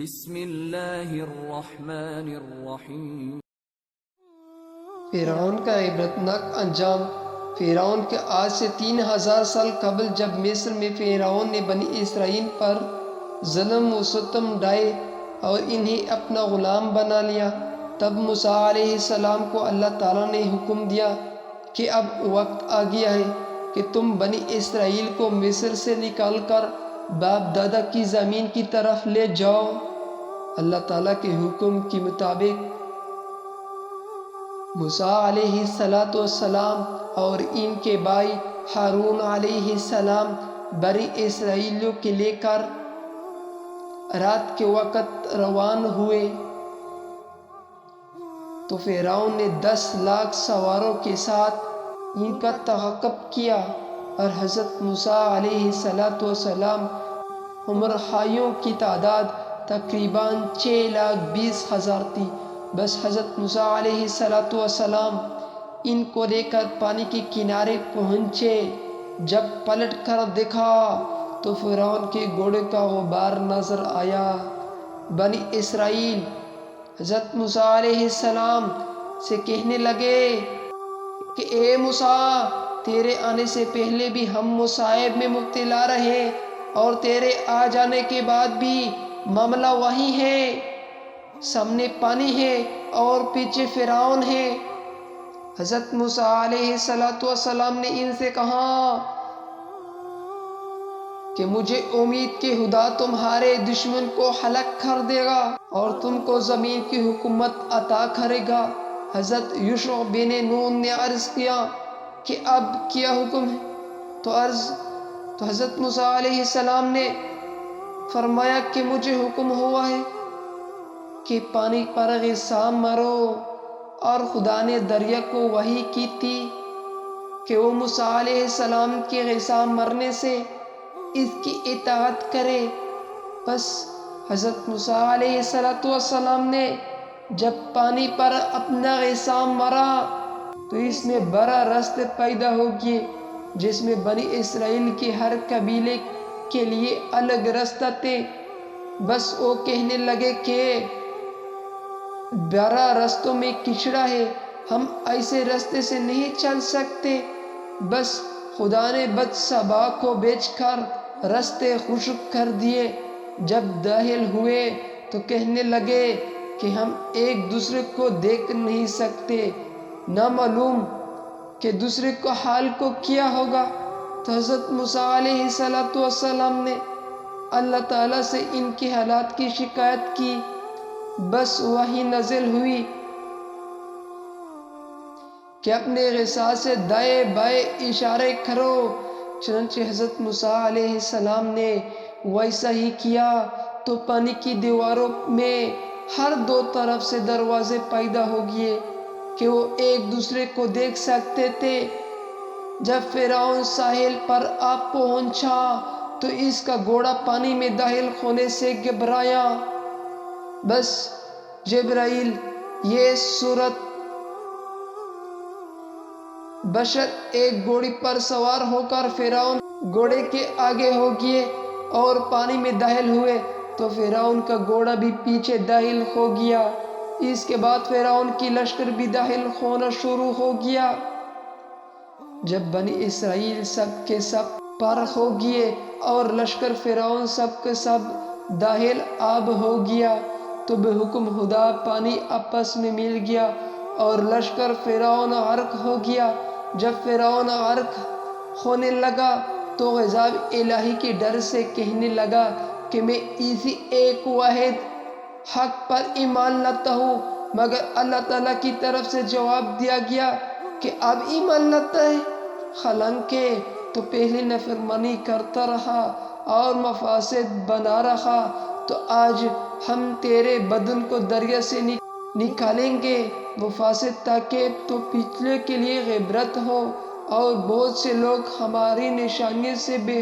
بسم اللہ الرحمن الرحیم۔ فرعون کا عبرتناک انجام۔ فرعون کے آج سے 3000 سال قبل جب مصر میں فرعون نے بنی اسرائیل پر ظلم و ستم ڈھائے اور انہیں اپنا غلام بنا لیا، تب موسیٰ علیہ السلام کو اللہ تعالیٰ نے حکم دیا کہ اب وقت آ گیا ہے کہ تم بنی اسرائیل کو مصر سے نکال کر باپ دادا کی زمین کی طرف لے جاؤ۔ اللہ تعالیٰ کے حکم کے مطابق موسیٰ علیہ السلام اور ان کے بھائی ہارون علیہ السلام بنی اسرائیلیوں کے لے کر رات کے وقت روان ہوئے تو فرعون نے 10 لاکھ سواروں کے ساتھ ان کا تعاقب کیا اور حضرت موسیٰ علیہ السلام عمرہائیوں کی تعداد تقریباً 6,20,000 تھی۔ بس حضرت موسیٰ علیہ السلام ان کو لے کر پانی کے کنارے پہنچے۔ جب پلٹ کر دیکھا تو فرعون کے گھوڑے کا غبار نظر آیا۔ بنی اسرائیل حضرت موسیٰ علیہ السلام سے کہنے لگے کہ اے موسیٰ، تیرے آنے سے پہلے بھی ہم مصائب میں مبتلا رہے اور تیرے آ جانے کے بعد بھی معاملہ وہی ہے، سامنے پانی ہے اور پیچھے فرعون ہے۔ حضرت موسیٰ علیہ السلام نے ان سے کہا کہ مجھے امید کہ خدا تمہارے دشمن کو ہلاک کر دے گا اور تم کو زمین کی حکومت عطا کرے گا۔ حضرت یوشع بن نون نے عرض کیا کہ اب کیا حکم ہے؟ تو حضرت موسیٰ علیہ السلام نے فرمایا کہ مجھے حکم ہوا ہے کہ پانی پر غصہ مرو، اور خدا نے دریا کو وحی کی تھی کہ وہ موسیٰ علیہ السلام کے غصہ مرنے سے اس کی اطاعت کرے۔ بس حضرت موسیٰ علیہ السلام نے جب پانی پر اپنا غصہ مرا تو اس میں بڑا راستے پیدا ہو گئے جس میں بنی اسرائیل کے ہر قبیلے کے لیے الگ راستہ تھے۔ بس وہ کہنے لگے کہ 12 راستوں میں کچڑا ہے، ہم ایسے راستے سے نہیں چل سکتے۔ بس خدا نے بد سبا کو بیچ کر راستے خشک کر دیے۔ جب داخل ہوئے تو کہنے لگے کہ ہم ایک دوسرے کو دیکھ نہیں سکتے، نہ معلوم کہ دوسرے کو حال کو کیا ہوگا۔ تو حضرت موسیٰ علیہ السلام نے اللہ تعالیٰ سے ان کے حالات کی شکایت کی۔ بس وحی نازل ہوئی کہ اپنے غصہ سے دائیں بائیں اشارے کرو۔ چنانچہ حضرت موسیٰ علیہ السلام نے ویسا ہی کیا تو پانی کی دیواروں میں ہر 2 طرف سے دروازے پیدا ہو گئے کہ وہ ایک دوسرے کو دیکھ سکتے تھے۔ جب فرعون ساحل پر آ پہنچا تو اس کا گھوڑا پانی میں داخل ہونے سے گھبرایا۔ بس جبرائیل یہ صورت بشر ایک گھوڑی پر سوار ہو کر فرعون گھوڑے کے آگے ہو گئے اور پانی میں داخل ہوئے تو فرعون کا گھوڑا بھی پیچھے داخل ہو گیا۔ اس کے بعد فرعون کی لشکر بھی داخل ہونا شروع ہو گیا۔ جب بنی اسرائیل سب کے سب پار ہو گئے اور لشکر فرعون سب کے سب داخل آب ہو گیا تو بحکم خدا پانی آپس میں مل گیا اور لشکر فرعون غرق ہو گیا۔ جب فرعون غرق ہونے لگا تو غضب الہی کے ڈر سے کہنے لگا کہ میں اسی ایک واحد حق پر ایمان لاتا ہوں، مگر اللہ تعالیٰ کی طرف سے جواب دیا گیا کہ اب ایمان لاتا ہے، حالانکہ تو پہلے نافرمانی کرتا رہا اور مفاسد بنا رہا، تو آج ہم تیرے بدن کو دریا سے نکالیں گے مفاسد تاکہ تو پچھلے کے لیے عبرت ہو، اور بہت سے لوگ ہماری نشانی سے بے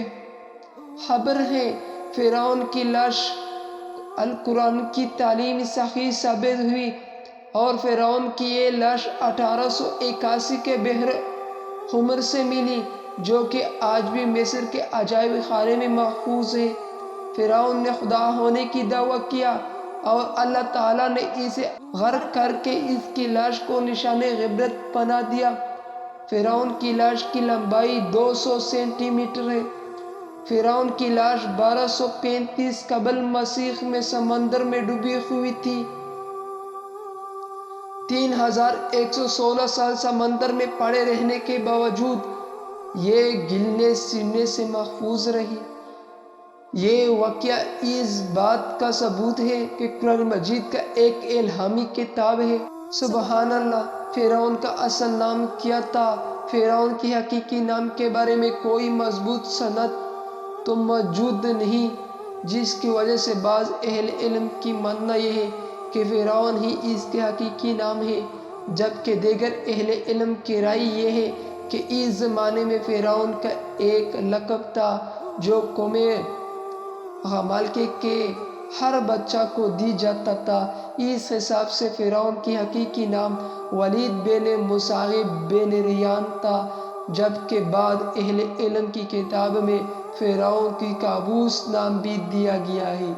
خبر ہیں۔ فرعون کی لاش القرآن کی تعلیم صحیح ثابت ہوئی اور فرعون کی یہ لاش 1881 کے بحر حمر سے ملی جو کہ آج بھی مصر کے عجائب خانے میں محفوظ ہے۔ فرعون نے خدا ہونے کی دعویٰ کیا اور اللہ تعالیٰ نے اسے غرق کر کے اس کی لاش کو نشان عبرت بنا دیا۔ فرعون کی لاش کی لمبائی 200 سینٹی میٹر ہے۔ فرعون کی لاش 1235 قبل مسیح میں سمندر میں ڈوبی ہوئی تھی۔ 3116 سال سمندر میں پڑے رہنے کے باوجود یہ گلنے سڑنے سے محفوظ رہی۔ یہ واقعہ اس بات کا ثبوت ہے کہ قرآن مجید کا ایک الہامی کتاب ہے۔ سبحان اللہ۔ فرعون کا اصل نام کیا تھا؟ فرعون کی حقیقی نام کے بارے میں کوئی مضبوط سند تو موجود نہیں، جس کی وجہ سے بعض اہل علم کی ماننا یہ ہے کہ فرعون ہی اس کے حقیقی نام ہے، جبکہ دیگر اہل علم کی رائے یہ ہے کہ اس زمانے میں فرعون کا ایک لقب تھا جو قوم عمالقہ کے ہر بچہ کو دی جاتا تھا۔ اس حساب سے فرعون کی حقیقی نام ولید بن مصعب بن ریان تھا، جبکہ بعض اہل علم کی کتاب میں فرعون کی کابوس نام بھی دیا گیا ہے۔